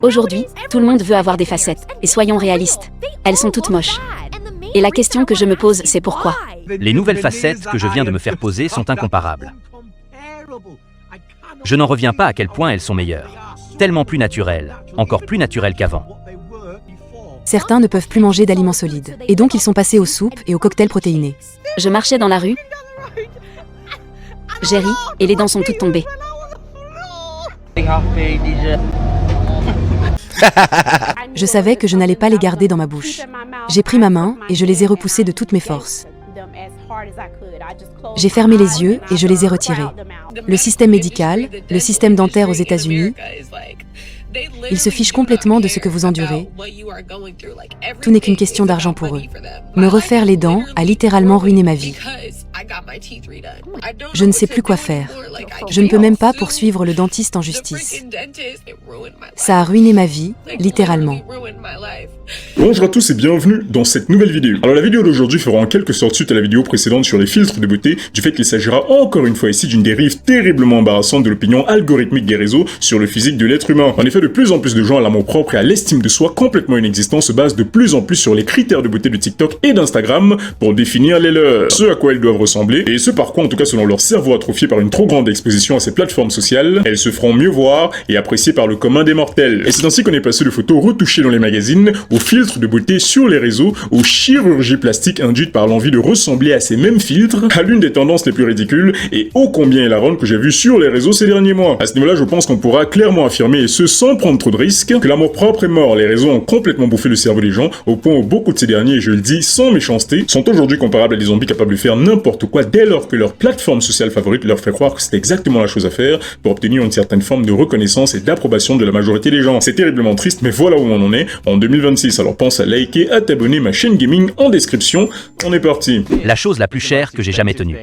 Aujourd'hui, tout le monde veut avoir des facettes, et soyons réalistes. Elles sont toutes moches. Et la question que je me pose, c'est pourquoi? Les nouvelles facettes que je viens de me faire poser sont incomparables. Je n'en reviens pas à quel point elles sont meilleures. Tellement plus naturelles, encore plus naturelles qu'avant. Certains ne peuvent plus manger d'aliments solides, et donc ils sont passés aux soupes et aux cocktails protéinés. Je marchais dans la rue, j'ai ri, et les dents sont toutes tombées. Je savais que je n'allais pas les garder dans ma bouche. J'ai pris ma main et je les ai repoussés de toutes mes forces. J'ai fermé les yeux et je les ai retirés. Le système médical, le système dentaire aux États-Unis, ils se fichent complètement de ce que vous endurez. Tout n'est qu'une question d'argent pour eux. Me refaire les dents a littéralement ruiné ma vie. Je ne sais plus quoi faire. Je ne peux même pas poursuivre le dentiste en justice. Ça a ruiné ma vie, littéralement. Bonjour à tous et bienvenue dans cette nouvelle vidéo. Alors la vidéo d'aujourd'hui fera en quelque sorte suite à la vidéo précédente sur les filtres de beauté, du fait qu'il s'agira encore une fois ici d'une dérive terriblement embarrassante de l'opinion algorithmique des réseaux sur le physique de l'être humain. En effet, de plus en plus de gens à l'amour propre et à l'estime de soi complètement inexistant se basent de plus en plus sur les critères de beauté de TikTok et d'Instagram pour définir les leurs, ce à quoi elles doivent ressembler, et ce par quoi, en tout cas selon leur cerveau atrophié par une trop grande exposition à ces plateformes sociales, elles se feront mieux voir et apprécier par le commun des mortels. Et c'est ainsi qu'on est passé de photos retouchées dans les magazines, aux filtres de beauté sur les réseaux, aux chirurgies plastiques induites par l'envie de ressembler à ces mêmes filtres, à l'une des tendances les plus ridicules et ô combien hilarantes que j'ai vues sur les réseaux ces derniers mois. À ce niveau-là, je pense qu'on pourra clairement affirmer, et ce sans prendre trop de risques, que l'amour propre est mort. Les réseaux ont complètement bouffé le cerveau des gens, au point où beaucoup de ces derniers, et je le dis sans méchanceté, sont aujourd'hui comparables à des zombies capables de faire n'importe quoi dès lors que leur plateforme sociale favorite leur fait croire que c'est exactement la chose à faire pour obtenir une certaine forme de reconnaissance et d'approbation de la majorité des gens. C'est terriblement triste, mais voilà où on en est en 2026. Alors pense à liker, à t'abonner ma chaîne gaming en description. On est parti. La chose la plus chère que j'ai jamais tenue.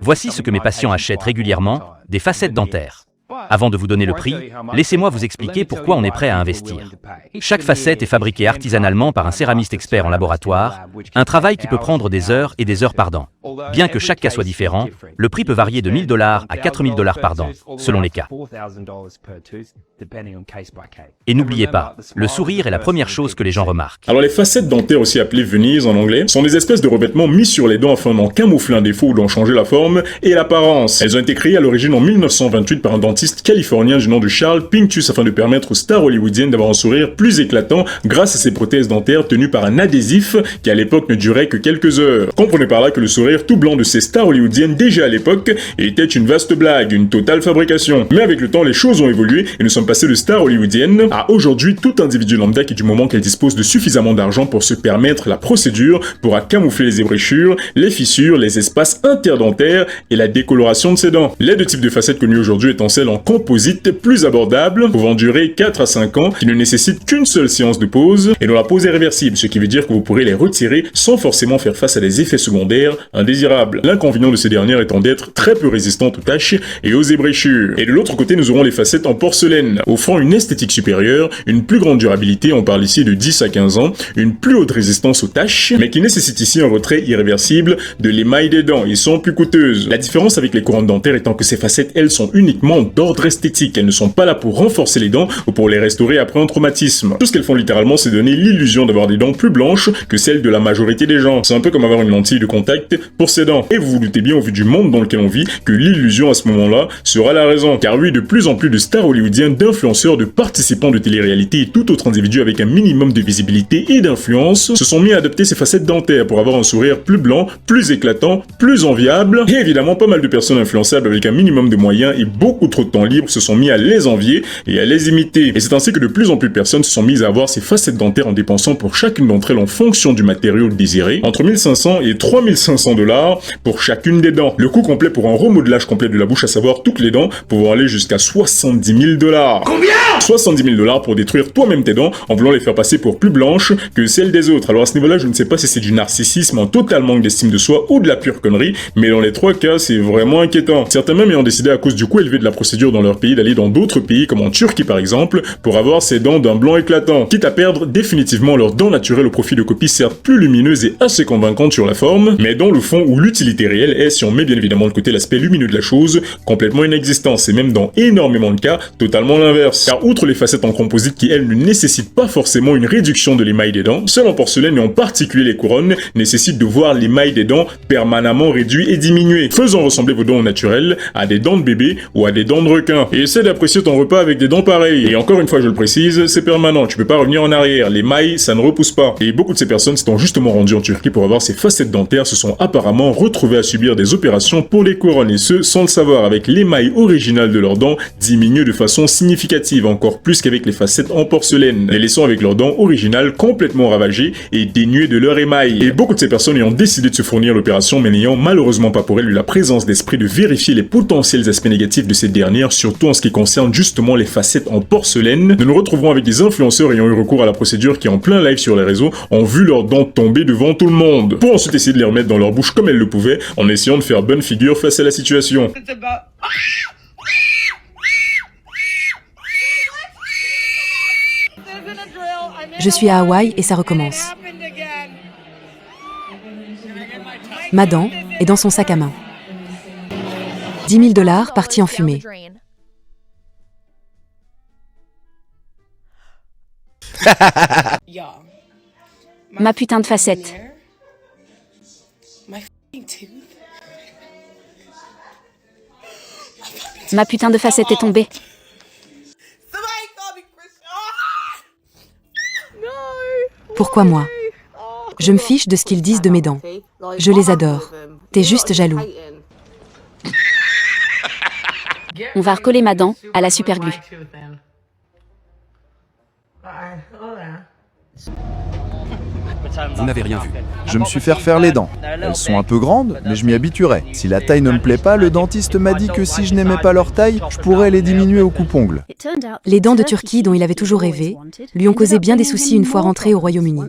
Voici ce que mes patients achètent régulièrement, des facettes dentaires. Avant de vous donner le prix, laissez-moi vous expliquer pourquoi on est prêt à investir. Chaque facette est fabriquée artisanalement par un céramiste expert en laboratoire, un travail qui peut prendre des heures et des heures par dent. Bien que chaque cas soit différent, le prix peut varier de 1 000 $ à 4 000 $ par dent, selon les cas. Et n'oubliez pas, le sourire est la première chose que les gens remarquent. Alors les facettes dentaires, aussi appelées veneers en anglais, sont des espèces de revêtements mis sur les dents afin d'en camoufler un défaut ou d'en changer la forme et l'apparence. Elles ont été créées à l'origine en 1928 par un dentiste californien du nom de Charles Pincus afin de permettre aux stars hollywoodiennes d'avoir un sourire plus éclatant grâce à ces prothèses dentaires tenues par un adhésif qui à l'époque ne durait que quelques heures. Comprenez par là que le sourire tout blanc de ces stars hollywoodiennes déjà à l'époque était une vaste blague, une totale fabrication. Mais avec le temps, les choses ont évolué et nous sommes passés de stars hollywoodiennes à aujourd'hui tout individu lambda qui, du moment qu'elle dispose de suffisamment d'argent pour se permettre la procédure, pourra camoufler les ébréchures, les fissures, les espaces interdentaires et la décoloration de ses dents. Les deux types de facettes connues aujourd'hui étant celles en composite plus abordable, pouvant durer 4 à 5 ans, qui ne nécessitent qu'une seule séance de pose, et dont la pose est réversible, ce qui veut dire que vous pourrez les retirer sans forcément faire face à des effets secondaires indésirables. L'inconvénient de ces dernières étant d'être très peu résistantes aux taches et aux ébréchures. Et de l'autre côté, nous aurons les facettes en porcelaine, offrant une esthétique supérieure, une plus grande durabilité, on parle ici de 10 à 15 ans, une plus haute résistance aux taches, mais qui nécessite ici un retrait irréversible de l'émail des dents, et sont plus coûteuses. La différence avec les couronnes dentaires étant que ces facettes, elles, sont uniquement d'ordre esthétique. Elles ne sont pas là pour renforcer les dents ou pour les restaurer après un traumatisme. Tout ce qu'elles font littéralement, c'est donner l'illusion d'avoir des dents plus blanches que celles de la majorité des gens. C'est un peu comme avoir une lentille de contact pour ses dents. Et vous vous doutez bien, au vu du monde dans lequel on vit, que l'illusion à ce moment-là sera la raison. Car oui, de plus en plus de stars hollywoodiennes, d'influenceurs, de participants de télé-réalité et tout autre individu avec un minimum de visibilité et d'influence se sont mis à adopter ces facettes dentaires pour avoir un sourire plus blanc, plus éclatant, plus enviable. Et évidemment, pas mal de personnes influençables avec un minimum de moyens et beaucoup trop de temps libre se sont mis à les envier et à les imiter. Et c'est ainsi que de plus en plus de personnes se sont mises à avoir ces facettes dentaires en dépensant pour chacune d'entre elles en fonction du matériau désiré, entre 1500 et 3500 $ pour chacune des dents. Le coût complet pour un remodelage complet de la bouche, à savoir toutes les dents, pouvant aller jusqu'à 70 000 $. Combien? 70 000 $ pour détruire toi-même tes dents en voulant les faire passer pour plus blanches que celles des autres. Alors à ce niveau-là, je ne sais pas si c'est du narcissisme, un total manque d'estime de soi ou de la pure connerie, mais dans les trois cas, c'est vraiment inquiétant. Certains même ayant décidé à cause du coût élevé de la procédure dans leur pays d'aller dans d'autres pays comme en Turquie par exemple pour avoir ces dents d'un blanc éclatant, quitte à perdre définitivement leurs dents naturelles au profit de copies certes plus lumineuses et assez convaincantes sur la forme, mais dont le fond où l'utilité réelle est, si on met bien évidemment de côté l'aspect lumineux de la chose, complètement inexistant. C'est même dans énormément de cas totalement l'inverse. Car outre les facettes en composite qui, elles, ne nécessitent pas forcément une réduction de l'émail des dents, celles en porcelaine et en particulier les couronnes nécessitent de voir l'émail des dents permanemment réduit et diminué, faisant ressembler vos dents au naturel à des dents de bébé ou à des dents de requin. Et essaie d'apprécier ton repas avec des dents pareilles. Et encore une fois, je le précise, c'est permanent, tu peux pas revenir en arrière, l'émail, ça ne repousse pas. Et beaucoup de ces personnes s'étant justement rendues en Turquie pour avoir ces facettes dentaires se sont apparemment retrouvées à subir des opérations pour les couronnes, et ce, sans le savoir, avec l'émail original de leurs dents diminué de façon significative, encore plus qu'avec les facettes en porcelaine, les laissant avec leurs dents originales complètement ravagées et dénuées de leur émail. Et beaucoup de ces personnes ayant décidé de se fournir l'opération, mais n'ayant malheureusement pas pour elles eu la présence d'esprit de vérifier les potentiels aspects négatifs de ces dernières, surtout en ce qui concerne justement les facettes en porcelaine, nous nous retrouvons avec des influenceurs ayant eu recours à la procédure qui, en plein live sur les réseaux, ont vu leurs dents tomber devant tout le monde, pour ensuite essayer de les remettre dans leur bouche comme elles le pouvaient, en essayant de faire bonne figure face à la situation. Je suis à Hawaï et ça recommence. Ma dent est dans son sac à main. 10 000 $ partis en fumée. Ma putain de facette. Ma putain de facette est tombée. Pourquoi moi? Je me fiche de ce qu'ils disent de mes dents. Je les adore. T'es juste jaloux. On va recoller ma dent à la superglue. Vous n'avez rien vu. Je me suis fait refaire les dents. Elles sont un peu grandes, mais je m'y habituerai. Si la taille ne me plaît pas, le dentiste m'a dit que si je n'aimais pas leur taille, je pourrais les diminuer au coupe-ongle. Les dents de Turquie dont il avait toujours rêvé lui ont causé bien des soucis une fois rentré au Royaume-Uni.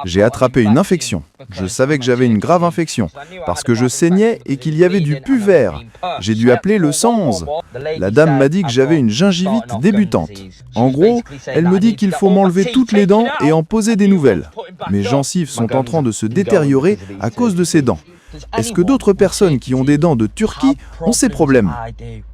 J'ai attrapé une infection. Je savais que j'avais une grave infection, parce que je saignais et qu'il y avait du pus vert. J'ai dû appeler le 111. La dame m'a dit que j'avais une gingivite débutante. En gros, elle me dit qu'il faut m'enlever toutes les dents et en poser des nouvelles. Mes gencives sont en train de se détériorer à cause de ces dents. Est-ce que d'autres personnes qui ont des dents de Turquie ont ces problèmes?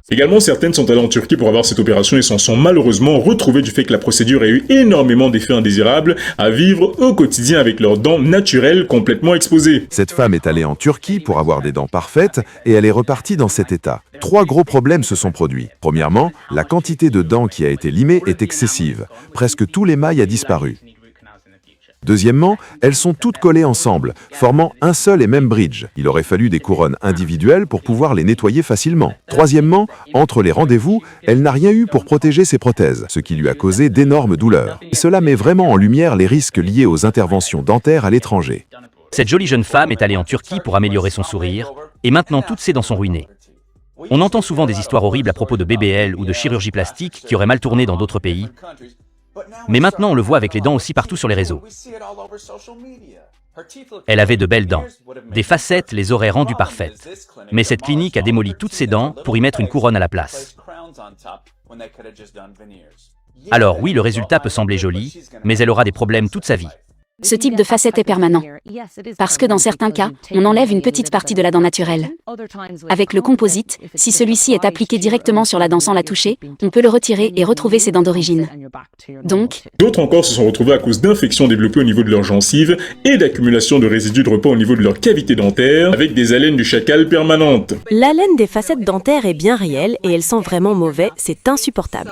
Également, certaines sont allées en Turquie pour avoir cette opération et s'en sont malheureusement retrouvées du fait que la procédure a eu énormément d'effets indésirables à vivre au quotidien avec leurs dents naturelles complètement exposées. Cette femme est allée en Turquie pour avoir des dents parfaites et elle est repartie dans cet état. 3 gros problèmes se sont produits. Premièrement, la quantité de dents qui a été limée est excessive. Presque tout l'émail a disparu. Deuxièmement, elles sont toutes collées ensemble, formant un seul et même bridge. Il aurait fallu des couronnes individuelles pour pouvoir les nettoyer facilement. Troisièmement, entre les rendez-vous, elle n'a rien eu pour protéger ses prothèses, ce qui lui a causé d'énormes douleurs. Et cela met vraiment en lumière les risques liés aux interventions dentaires à l'étranger. Cette jolie jeune femme est allée en Turquie pour améliorer son sourire, et maintenant toutes ses dents sont ruinées. On entend souvent des histoires horribles à propos de BBL ou de chirurgie plastique qui auraient mal tourné dans d'autres pays. Mais maintenant on le voit avec les dents aussi partout sur les réseaux. Elle avait de belles dents. Des facettes les auraient rendues parfaites. Mais cette clinique a démoli toutes ses dents pour y mettre une couronne à la place. Alors oui, le résultat peut sembler joli, mais elle aura des problèmes toute sa vie. Ce type de facette est permanent. Parce que dans certains cas, on enlève une petite partie de la dent naturelle. Avec le composite, si celui-ci est appliqué directement sur la dent sans la toucher, on peut le retirer et retrouver ses dents d'origine. Donc, d'autres encore se sont retrouvés à cause d'infections développées au niveau de leurs gencives et d'accumulation de résidus de repas au niveau de leur cavité dentaire, avec des haleines du chacal permanentes. L'haleine des facettes dentaires est bien réelle et elle sent vraiment mauvais, c'est insupportable.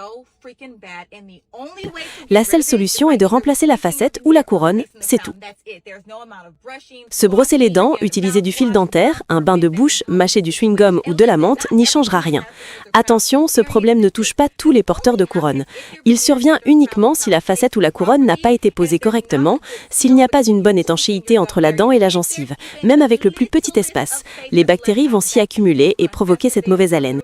La seule solution est de remplacer la facette ou la couronne, c'est tout. Se brosser les dents, utiliser du fil dentaire, un bain de bouche, mâcher du chewing-gum ou de la menthe n'y changera rien. Attention, ce problème ne touche pas tous les porteurs de couronne. Il survient uniquement si la facette ou la couronne n'a pas été posée correctement, s'il n'y a pas une bonne étanchéité entre la dent et la gencive, même avec le plus petit espace. Les bactéries vont s'y accumuler et provoquer cette mauvaise haleine.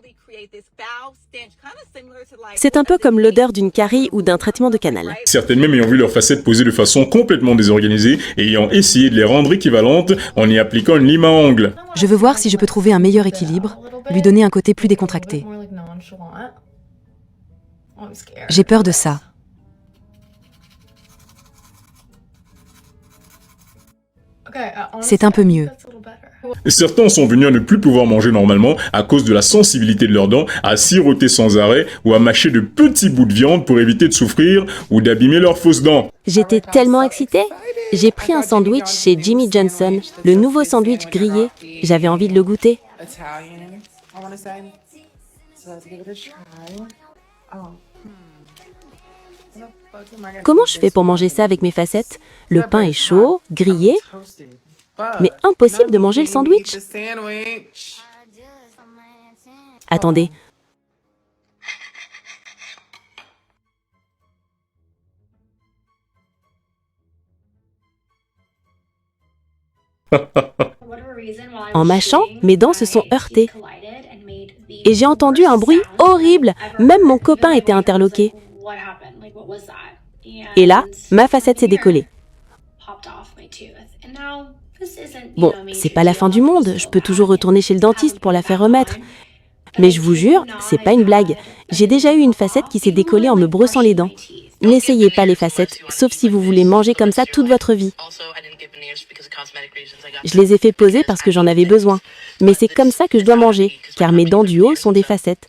C'est un peu comme l'odeur d'une carie ou d'un traitement de canal. Certaines même ayant vu leurs facettes posées de façon complètement désorganisée et ayant essayé de les rendre équivalentes en y appliquant une lime à ongles. Je veux voir si je peux trouver un meilleur équilibre, lui donner un côté plus décontracté. J'ai peur de ça. C'est un peu mieux. Certains sont venus à ne plus pouvoir manger normalement à cause de la sensibilité de leurs dents, à siroter sans arrêt ou à mâcher de petits bouts de viande pour éviter de souffrir ou d'abîmer leurs fausses dents. J'étais tellement excitée. J'ai pris un sandwich chez Jimmy Johnson, le nouveau sandwich grillé. J'avais envie de le goûter. Comment je fais pour manger ça avec mes facettes? Le pain est chaud, grillé, mais impossible de manger le sandwich. Attendez. En mâchant, mes dents se sont heurtées. Et j'ai entendu un bruit horrible. Même mon copain était interloqué. Et là, ma facette s'est décollée. Bon, c'est pas la fin du monde. Je peux toujours retourner chez le dentiste pour la faire remettre. Mais je vous jure, c'est pas une blague. J'ai déjà eu une facette qui s'est décollée en me brossant les dents. N'essayez pas les facettes, sauf si vous voulez manger comme ça toute votre vie. Je les ai fait poser parce que j'en avais besoin. Mais c'est comme ça que je dois manger, car mes dents du haut sont des facettes.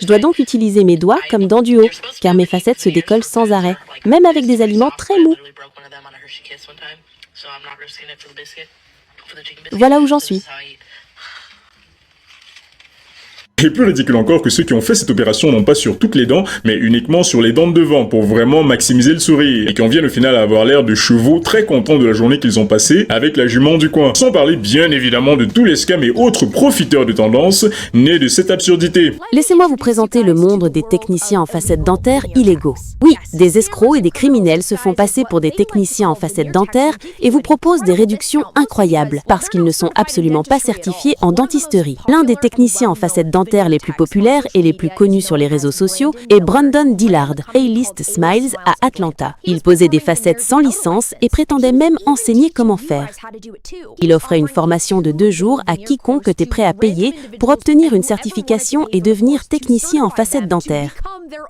Je dois donc utiliser mes doigts comme dents du haut, car mes facettes se décollent sans arrêt, même avec des aliments très mous. Voilà où j'en suis. Et plus ridicule encore que ceux qui ont fait cette opération non pas sur toutes les dents, mais uniquement sur les dents de devant pour vraiment maximiser le sourire. Et qui en viennent au final à avoir l'air de chevaux très contents de la journée qu'ils ont passée avec la jument du coin. Sans parler bien évidemment de tous les scams et autres profiteurs de tendance nés de cette absurdité. Laissez-moi vous présenter le monde des techniciens en facettes dentaires illégaux. Oui, des escrocs et des criminels se font passer pour des techniciens en facettes dentaires et vous proposent des réductions incroyables parce qu'ils ne sont absolument pas certifiés en dentisterie. L'un des techniciens en facettes dentaires les plus populaires et les plus connus sur les réseaux sociaux est Brandon Dillard, A-List Smiles à Atlanta. Il posait des facettes sans licence et prétendait même enseigner comment faire. Il offrait une formation de 2 jours à quiconque était prêt à payer pour obtenir une certification et devenir technicien en facettes dentaires.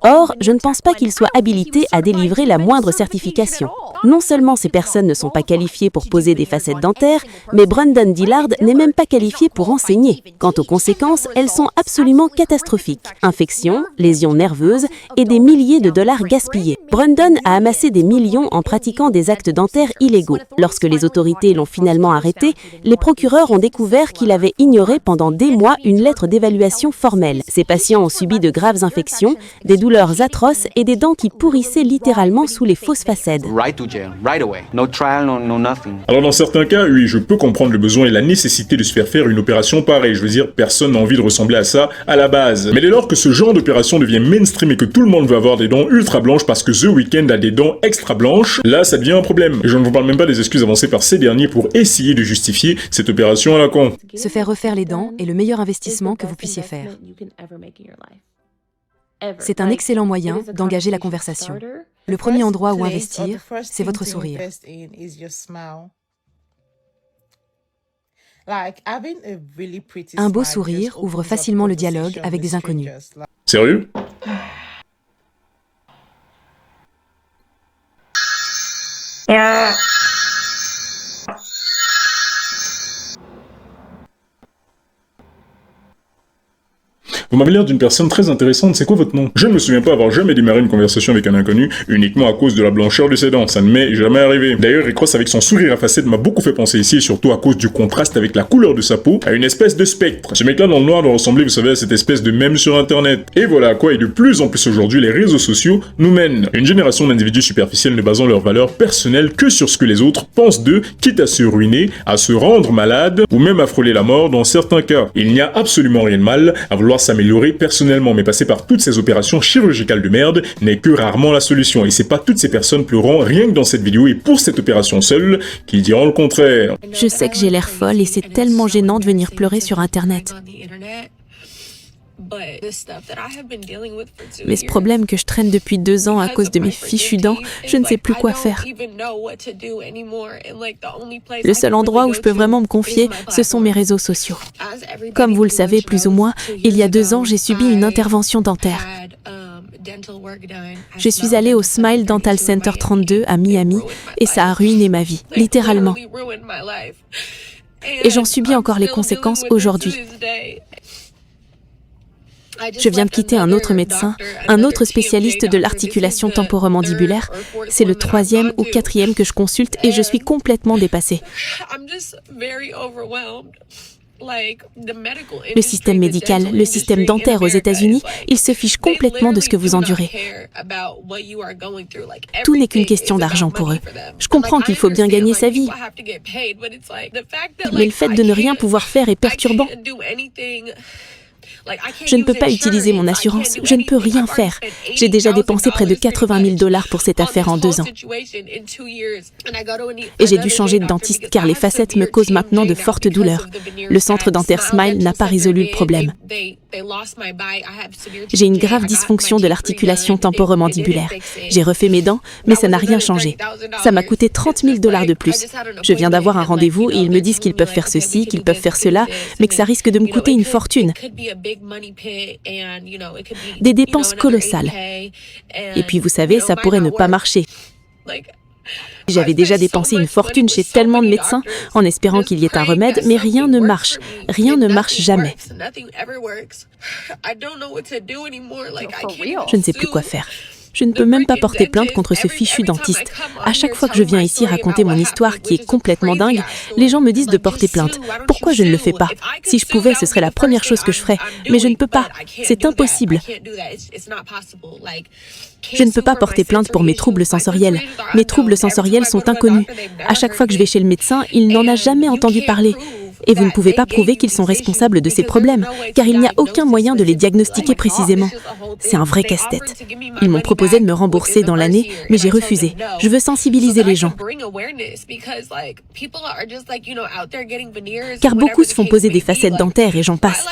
Or, je ne pense pas qu'il soit habilité à délivrer la moindre certification. Non seulement ces personnes ne sont pas qualifiées pour poser des facettes dentaires, mais Brandon Dillard n'est même pas qualifié pour enseigner. Quant aux conséquences, elles sont absolument catastrophiques. Infections, lésions nerveuses et des milliers de dollars gaspillés. Brandon a amassé des millions en pratiquant des actes dentaires illégaux. Lorsque les autorités l'ont finalement arrêté, les procureurs ont découvert qu'il avait ignoré pendant des mois une lettre d'évaluation formelle. Ces patients ont subi de graves infections, des douleurs atroces et des dents qui pourrissaient littéralement sous les fausses facettes. Alors dans certains cas, oui, je peux comprendre le besoin et la nécessité de se faire une opération pareille. Je veux dire, personne n'a envie de ressembler à ça à la base. Mais dès lors que ce genre d'opération devient mainstream et que tout le monde veut avoir des dents ultra blanches parce que The Weeknd a des dents extra blanches, là ça devient un problème. Et je ne vous parle même pas des excuses avancées par ces derniers pour essayer de justifier cette opération à la con. Se faire refaire les dents est le meilleur investissement que vous puissiez faire. C'est un excellent moyen d'engager la conversation. Le premier endroit où investir, c'est votre sourire. Un beau sourire ouvre facilement le dialogue avec des inconnus. Sérieux ? Vous m'avez l'air d'une personne très intéressante, c'est quoi votre nom? Je ne me souviens pas avoir jamais démarré une conversation avec un inconnu uniquement à cause de la blancheur de ses dents, ça ne m'est jamais arrivé. D'ailleurs, Rick Ross avec son sourire à facettes m'a beaucoup fait penser ici, et surtout à cause du contraste avec la couleur de sa peau, à une espèce de spectre. Ce mec-là dans le noir doit ressembler, vous savez, à cette espèce de mème sur internet. Et voilà à quoi, et de plus en plus aujourd'hui, les réseaux sociaux nous mènent. Une génération d'individus superficiels ne basant leurs valeurs personnelles que sur ce que les autres pensent d'eux, quitte à se ruiner, à se rendre malade, ou même à frôler la mort dans certains cas. Il n'y a absolument rien de mal à vouloir s'améliorer personnellement, mais passer par toutes ces opérations chirurgicales de merde n'est que rarement la solution. Et c'est pas toutes ces personnes pleurant rien que dans cette vidéo et pour cette opération seule qui diront le contraire. Je sais que j'ai l'air folle et c'est tellement gênant de venir pleurer sur Internet. Mais ce problème que je traîne depuis 2 ans à cause de mes fichus dents, je ne sais plus quoi faire. Le seul endroit où je peux vraiment me confier, ce sont mes réseaux sociaux. Comme vous le savez plus ou moins, il y a 2 ans, j'ai subi une intervention dentaire. Je suis allée au Smile Dental Center 32 à Miami et ça a ruiné ma vie, littéralement. Et j'en subis encore les conséquences aujourd'hui. Je viens de quitter un autre médecin, un autre spécialiste de l'articulation temporomandibulaire. C'est le 3e ou 4e que je consulte et je suis complètement dépassée. Le système médical, le système dentaire aux États-Unis, ils se fichent complètement de ce que vous endurez. Tout n'est qu'une question d'argent pour eux. Je comprends qu'il faut bien gagner sa vie. Mais le fait de ne rien pouvoir faire est perturbant. Je ne peux pas utiliser mon assurance, je ne peux rien faire. J'ai déjà dépensé près de $80 000 pour cette affaire en 2 ans. Et j'ai dû changer de dentiste car les facettes me causent maintenant de fortes douleurs. Le centre dentaire Smile n'a pas résolu le problème. J'ai une grave dysfonction de l'articulation temporomandibulaire. J'ai refait mes dents, mais ça n'a rien changé. Ça m'a coûté $30 000 de plus. Je viens d'avoir un rendez-vous et ils me disent qu'ils peuvent faire ceci, qu'ils peuvent faire cela, mais que ça risque de me coûter une fortune. Des dépenses colossales. Et puis vous savez, ça pourrait ne pas marcher. J'avais déjà dépensé une fortune chez tellement de médecins en espérant qu'il y ait un remède, mais rien ne marche. Rien ne marche jamais. Je ne sais plus quoi faire. Je ne peux même pas porter plainte contre ce fichu dentiste. À chaque fois que je viens ici raconter mon histoire qui est complètement dingue, les gens me disent de porter plainte. Pourquoi je ne le fais pas? Si je pouvais, ce serait la première chose que je ferais. Mais je ne peux pas. C'est impossible. Je ne peux pas porter plainte pour mes troubles sensoriels. Mes troubles sensoriels sont inconnus. À chaque fois que je vais chez le médecin, il n'en a jamais entendu parler. Et vous ne pouvez pas prouver qu'ils sont responsables de ces problèmes, car il n'y a aucun moyen de les diagnostiquer précisément. C'est un vrai casse-tête. Ils m'ont proposé de me rembourser dans l'année, mais j'ai refusé. Je veux sensibiliser les gens. Car beaucoup se font poser des facettes dentaires et j'en passe.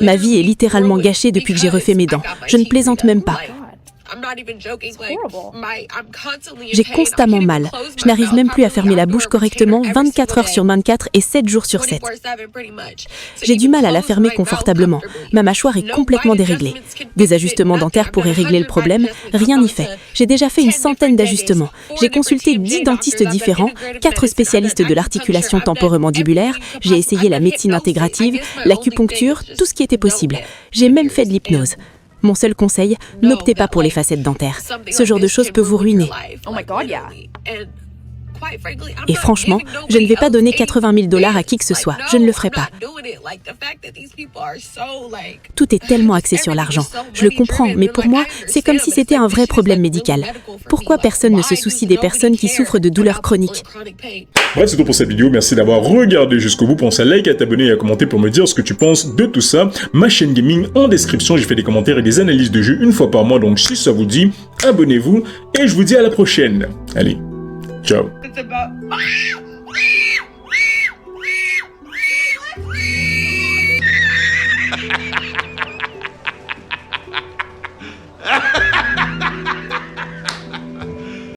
Ma vie est littéralement gâchée depuis que j'ai refait mes dents. Je ne plaisante même pas. J'ai constamment mal. Je n'arrive même plus à fermer la bouche correctement 24 heures sur 24 et 7 jours sur 7. J'ai du mal à la fermer confortablement. Ma mâchoire est complètement déréglée. Des ajustements dentaires pourraient régler le problème. Rien n'y fait. J'ai déjà fait une centaine d'ajustements. J'ai consulté 10 dentistes différents, 4 spécialistes de l'articulation temporomandibulaire. J'ai essayé la médecine intégrative, l'acupuncture, tout ce qui était possible. J'ai même fait de l'hypnose. Mon seul conseil, n'optez pas pour les facettes dentaires. Ce genre de choses peut vous ruiner. Et franchement, je ne vais pas donner $80 000 à qui que ce soit. Je ne le ferai pas. Tout est tellement axé sur l'argent. Je le comprends, mais pour moi, c'est comme si c'était un vrai problème médical. Pourquoi personne ne se soucie des personnes qui souffrent de douleurs chroniques? Bref, c'est tout pour cette vidéo. Merci d'avoir regardé jusqu'au bout. Pense à liker, à t'abonner et à commenter pour me dire ce que tu penses de tout ça. Ma chaîne gaming en description. J'ai fait des commentaires et des analyses de jeux une fois par mois. Donc si ça vous dit, abonnez-vous. Et je vous dis à la prochaine. Allez, ciao.